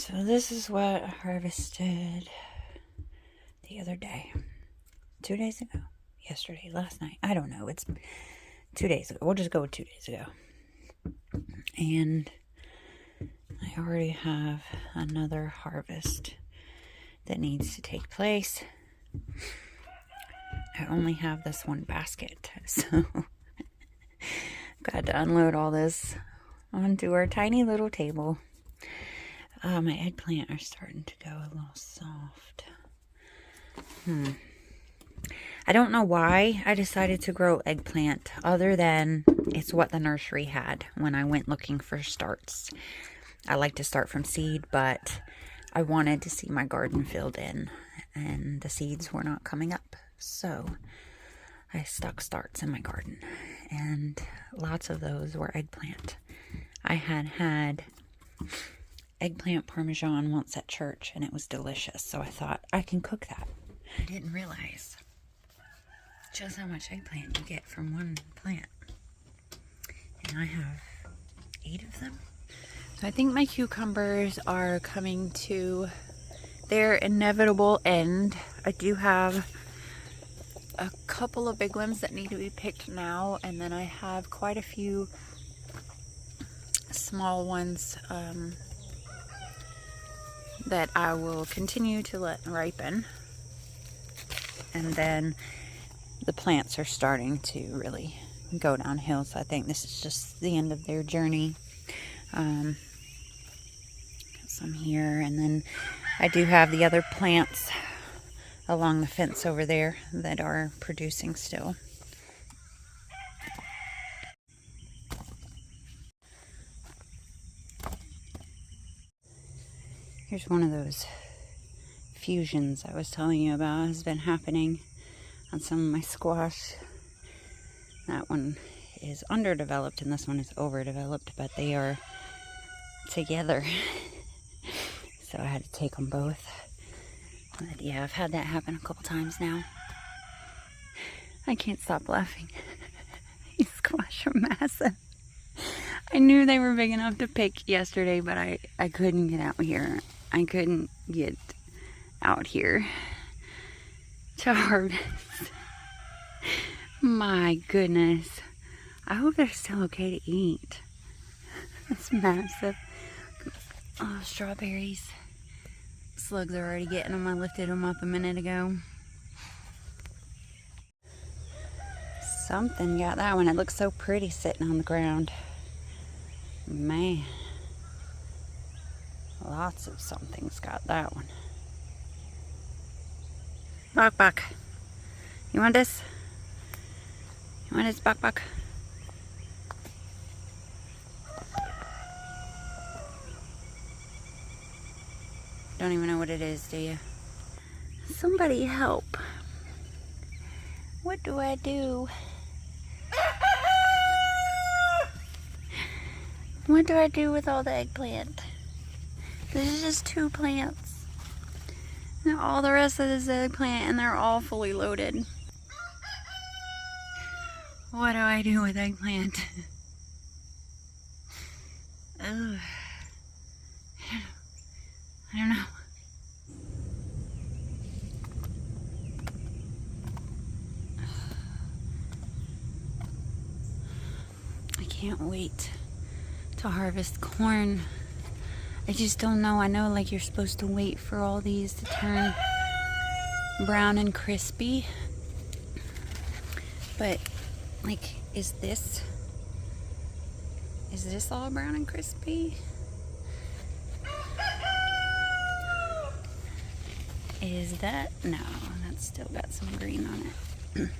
So this is what I harvested the other day. 2 days ago. Yesterday, last night. I don't know. It's 2 days ago. We'll just go with 2 days ago. And I already have another harvest that needs to take place. I only have this one basket, so got to unload all this onto our tiny little table. My eggplant are starting to go a little soft. I don't know why I decided to grow eggplant, other than it's what the nursery had when I went looking for starts. I like to start from seed, but I wanted to see my garden filled in, and the seeds were not coming up. So I stuck starts in my garden, and lots of those were eggplant. I had eggplant parmesan once at church, and it was delicious, so I thought I can cook that. I didn't realize just how much eggplant you get from one plant, and I have 8 of them. So I think my cucumbers are coming to their inevitable end. I do have a couple of big ones that need to be picked now, and then I have quite a few small ones that I will continue to let ripen. And then the plants are starting to really go downhill, so I think this is just the end of their journey. Got some here, and then I do have the other plants along the fence over there that are producing still. Here's one of those fusions I was telling you about. Has been happening on some of my squash. That one is underdeveloped and this one is overdeveloped, but they are together. So I had to take them both. But yeah, I've had that happen a couple times now. I can't stop laughing. These squash are massive. I knew they were big enough to pick yesterday, but I couldn't get out here. I couldn't get out here to harvest. My goodness. I hope they're still okay to eat. It's massive. Oh, strawberries. Slugs are already getting them. I lifted them up a minute ago. Something got that one. It looks so pretty sitting on the ground. Man. Lots of something's got that one. Bok bok. You want this? You want this, bok bok? Don't even know what it is, do you? Somebody help. What do I do? What do I do with all the eggplant? This is just 2 plants. And all the rest of this eggplant, and they're all fully loaded. What do I do with eggplant? Ugh. I don't know. I can't wait to harvest corn. I just don't know. I know, like, you're supposed to wait for all these to turn brown and crispy. But, like, is this all brown and crispy? Is that? No, that's still got some green on it.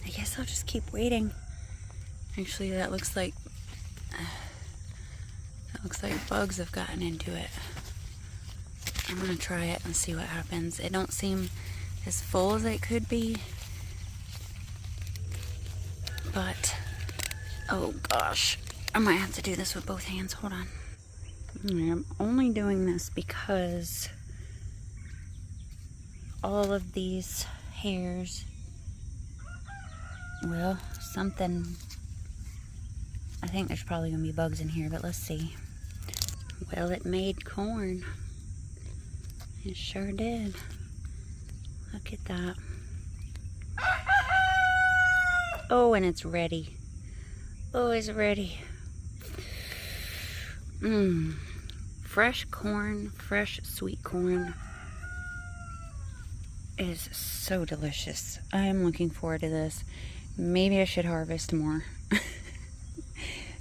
I guess I'll just keep waiting. Actually, that looks like bugs have gotten into it. I'm gonna try it and see what happens. It don't seem as full as it could be, but oh gosh, I might have to do this with both hands. Hold on. I'm only doing this because all of these hairs, well, something, I think there's probably gonna be bugs in here, but let's see Well, it made corn. It sure did. Look at that. Oh, and it's ready. Oh, it's ready. Fresh corn, fresh sweet corn is so delicious. I am looking forward to this. Maybe I should harvest more.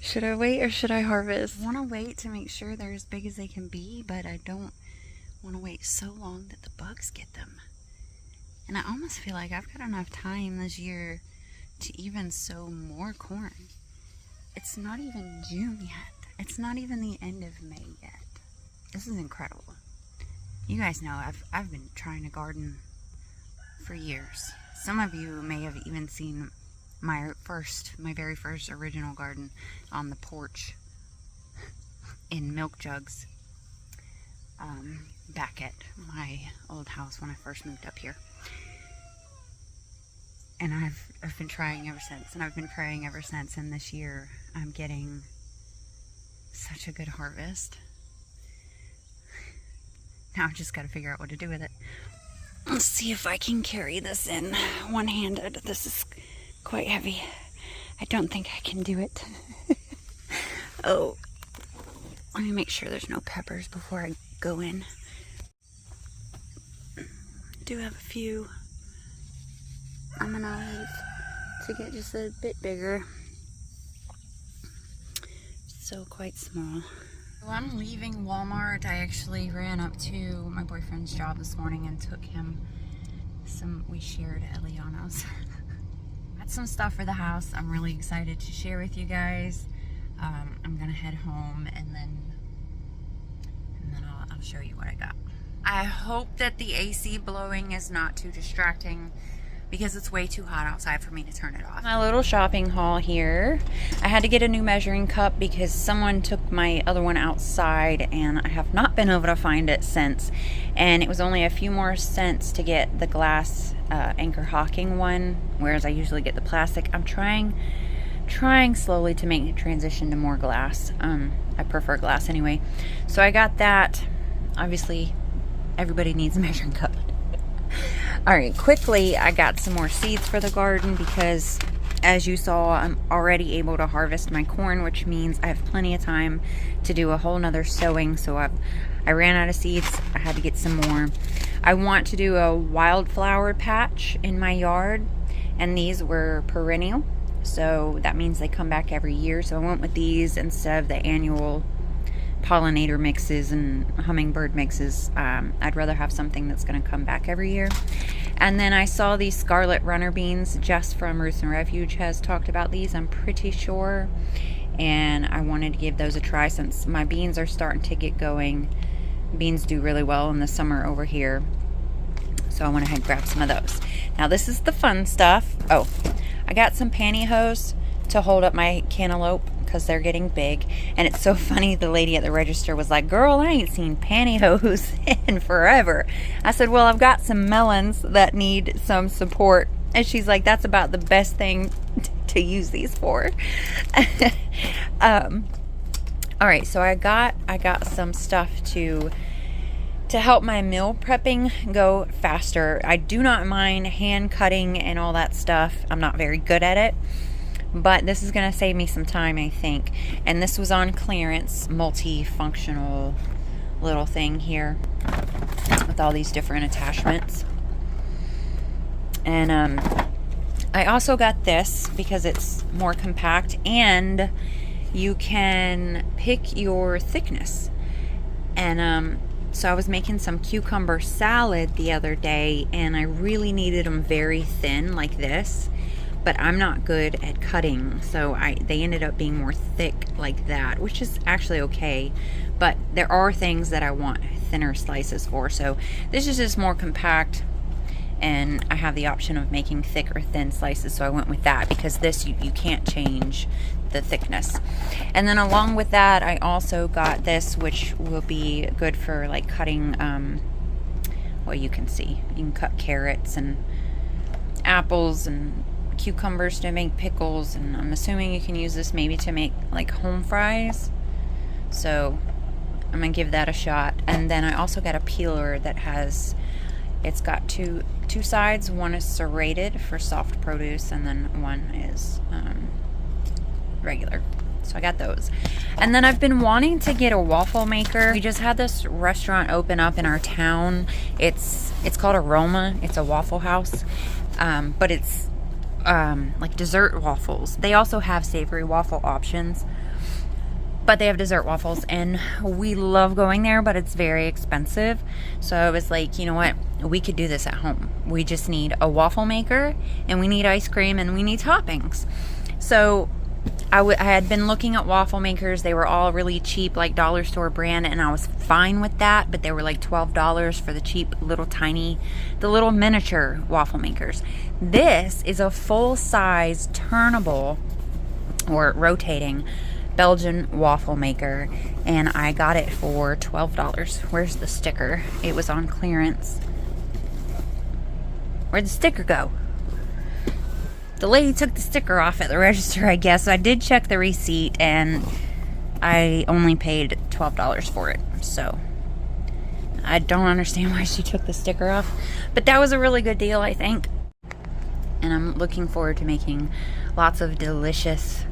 Should I wait or should I harvest? I want to wait to make sure they're as big as they can be, but I don't want to wait so long that the bugs get them. And I almost feel like I've got enough time this year to even sow more corn. It's not even June yet. It's not even the end of May yet. This is incredible. You guys know I've been trying to garden for years. Some of you may have even seen my very first original garden on the porch in milk jugs back at my old house when I first moved up here. And I've been trying ever since, and I've been praying ever since, and this year I'm getting such a good harvest. Now I've just got to figure out what to do with it. Let's see if I can carry this in one-handed. This is quite heavy. I don't think I can do it. Oh, let me make sure there's no peppers before I go in. I do have a few. I'm gonna leave to get just a bit bigger. So quite small. So I'm leaving Walmart. I actually ran up to my boyfriend's job this morning and took him we shared Eliano's. Got some stuff for the house. I'm really excited to share with you guys. I'm gonna head home and then I'll show you what I got. I hope that the AC blowing is not too distracting, because it's way too hot outside for me to turn it off. My little shopping haul here. I had to get a new measuring cup because someone took my other one outside and I have not been able to find it since. And it was only a few more cents to get the glass Anchor Hawking one, whereas I usually get the plastic. I'm trying slowly to make the transition to more glass. I prefer glass anyway. So I got that. Obviously, everybody needs a measuring cup. Alright, quickly, I got some more seeds for the garden because, as you saw, I'm already able to harvest my corn, which means I have plenty of time to do a whole nother sowing. So I ran out of seeds. I had to get some more. I want to do a wildflower patch in my yard, and these were perennial, so that means they come back every year. So I went with these instead of the annual pollinator mixes and hummingbird mixes. I'd rather have something that's going to come back every year. And then I saw these scarlet runner beans. Jess from Roots and Refuge has talked about these, I'm pretty sure, and I wanted to give those a try since my beans are starting to get going. Beans do really well in the summer over here, so I went ahead and grabbed some of those. Now this is the fun stuff. Oh, I got some pantyhose to hold up my cantaloupe because they're getting big. And it's so funny, the lady at the register was like, "Girl, I ain't seen pantyhose in forever." I said, "Well, I've got some melons that need some support." And she's like, "That's about the best thing to use these for." All right, so I got some stuff to help my meal prepping go faster. I do not mind hand cutting and all that stuff. I'm not very good at it, but this is going to save me some time, I think. And this was on clearance, multifunctional little thing here with all these different attachments. And I also got this because it's more compact and you can pick your thickness. And so I was making some cucumber salad the other day, and I really needed them very thin like this, but I'm not good at cutting, so they ended up being more thick like that, which is actually okay, but there are things that I want thinner slices for. So this is just more compact, and I have the option of making thick or thin slices, so I went with that because this you can't change the thickness. And then along with that, I also got this, which will be good for like cutting, well, you can see, you can cut carrots and apples and cucumbers to make pickles, and I'm assuming you can use this maybe to make like home fries. So I'm gonna give that a shot. And then I also got a peeler that has, it's got two sides. One is serrated for soft produce, and then one is regular. So I got those. And then I've been wanting to get a waffle maker. We just had this restaurant open up in our town. It's called Aroma. It's a waffle house, but it's like dessert waffles. They also have savory waffle options, but they have dessert waffles, and we love going there, but it's very expensive. So I was like, you know what? We could do this at home. We just need a waffle maker, and we need ice cream, and we need toppings. So I had been looking at waffle makers. They were all really cheap, like dollar store brand, and I was fine with that, but they were like $12 for the cheap little tiny, the little miniature waffle makers. This is a full-size turnable or rotating Belgian waffle maker, and I got it for $12. Where's the sticker? It was on clearance. Where'd the sticker go? The lady took the sticker off at the register, I guess. So I did check the receipt, and I only paid $12 for it. So I don't understand why she took the sticker off. But that was a really good deal, I think. And I'm looking forward to making lots of delicious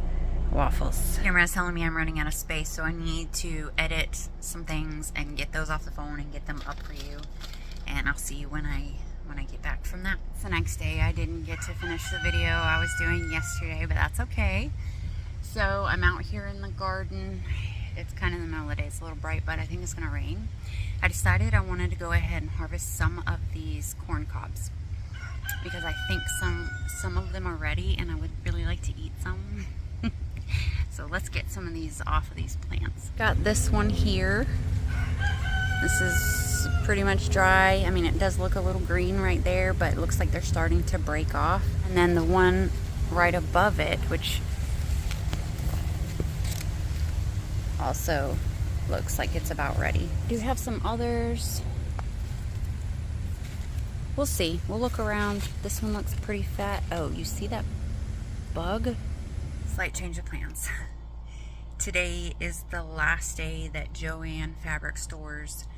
waffles. The camera is telling me I'm running out of space, so I need to edit some things and get those off the phone and get them up for you. And I'll see you when I get back from that. It's the next day. I didn't get to finish the video I was doing yesterday, but that's okay. So I'm out here in the garden. It's kind of in the middle of the day. It's a little bright, but I think it's gonna rain. I decided I wanted to go ahead and harvest some of these corn cobs because I think some of them are ready, and I would really like to eat some. So let's get some of these off of these plants. Got this one here. This is pretty much dry. I mean, it does look a little green right there, but it looks like they're starting to break off. And then the one right above it, which also looks like it's about ready. I do have some others. We'll see. We'll look around. This one looks pretty fat. Oh, you see that bug? Slight change of plans. Today is the last day that Joann fabric stores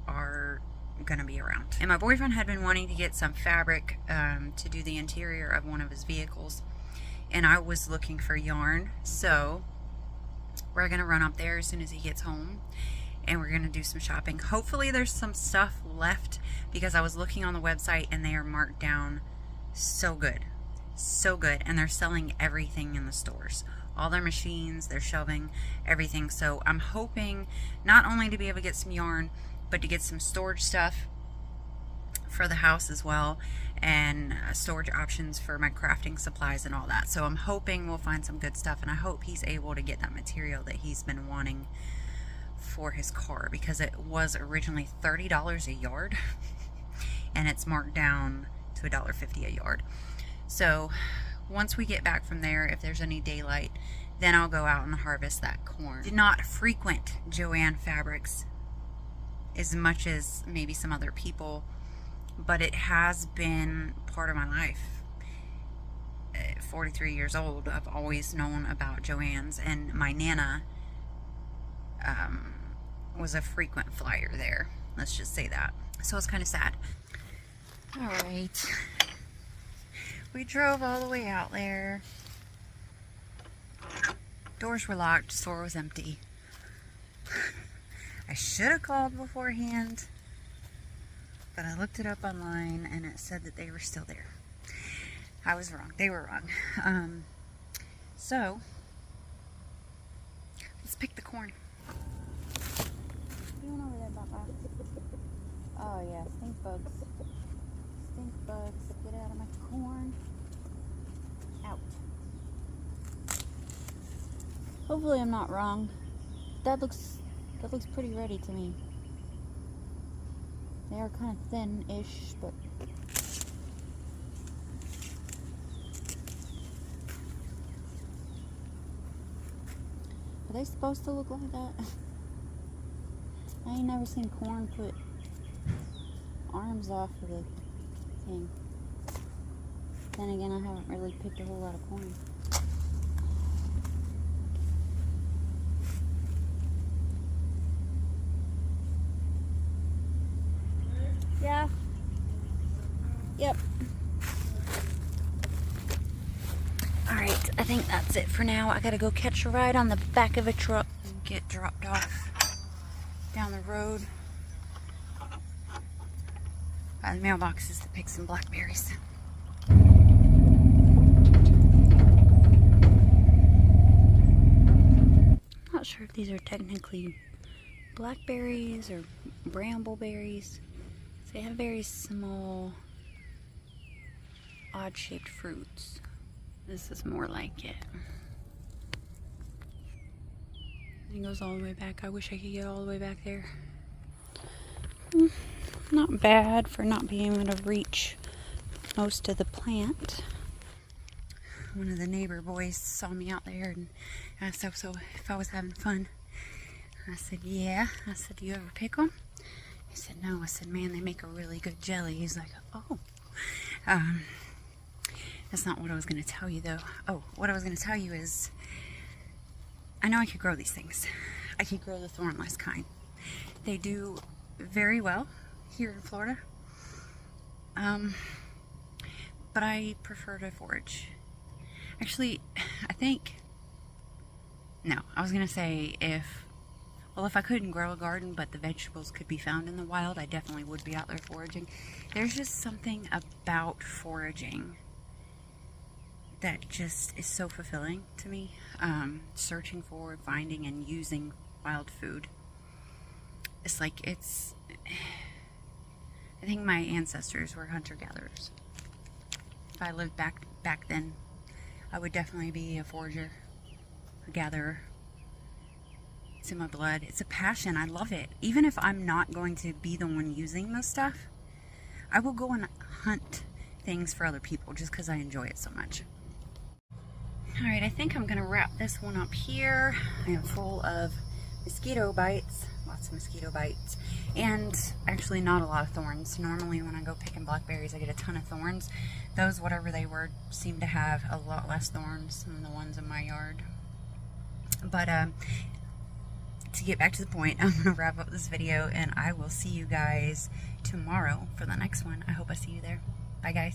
are gonna be around. And my boyfriend had been wanting to get some fabric to do the interior of one of his vehicles, and I was looking for yarn. So we're gonna run up there as soon as he gets home, and we're gonna do some shopping. Hopefully there's some stuff left, because I was looking on the website and they are marked down so good, and they're selling everything in the stores. All their machines, their shelving, everything. So I'm hoping not only to be able to get some yarn, but to get some storage stuff for the house as well, and storage options for my crafting supplies and all that. So I'm hoping we'll find some good stuff, and I hope he's able to get that material that he's been wanting for his car, because it was originally $30 a yard and it's marked down to $1.50 a yard. So once we get back from there, if there's any daylight, then I'll go out and harvest that corn. Did not frequent Joann Fabrics as much as maybe some other people, but it has been part of my life. At 43 years old, I've always known about Joann's, and my Nana was a frequent flyer there. Let's just say that. So it's kind of sad. All right. We drove all the way out there. Doors were locked, store was empty. I should have called beforehand, but I looked it up online and it said that they were still there. I was wrong. They were wrong. So, let's pick the corn. What are you doing over there, Papa? Oh yeah, stink bugs. Stink bugs. Get out of my corn. Out. Hopefully I'm not wrong. That looks pretty ready to me. They are kind of thin-ish, but are they supposed to look like that? I ain't never seen corn put arms off of the thing. Then again, I haven't really picked a whole lot of corn. think that's it for now. I gotta go catch a ride on the back of a truck and get dropped off down the road by the mailboxes to pick some blackberries. Not sure if these are technically blackberries or brambleberries. They have very small, odd-shaped fruits. This is more like it. It goes all the way back. I wish I could get all the way back there. Not bad for not being able to reach most of the plant. One of the neighbor boys saw me out there and asked if I was having fun. I said, yeah. I said, do you ever pick them? He said, no. I said, man, they make a really good jelly. He's like, oh. That's not what I was going to tell you, though. Oh, what I was going to tell you is, I know I could grow these things. I could grow the thornless kind. They do very well here in Florida. But I prefer to forage. Actually, I was going to say if I couldn't grow a garden, but the vegetables could be found in the wild, I definitely would be out there foraging. There's just something about foraging that just is so fulfilling to me. Searching for, finding, and using wild food. It's like I think my ancestors were hunter-gatherers. If I lived back then, I would definitely be a forager, a gatherer. It's in my blood. It's a passion. I love it. Even if I'm not going to be the one using this stuff, I will go and hunt things for other people just because I enjoy it so much. Alright, I think I'm going to wrap this one up here. I am full of mosquito bites. Lots of mosquito bites. And actually not a lot of thorns. Normally when I go picking blackberries, I get a ton of thorns. Those, whatever they were, seem to have a lot less thorns than the ones in my yard. But, to get back to the point, I'm going to wrap up this video and I will see you guys tomorrow for the next one. I hope I see you there. Bye, guys.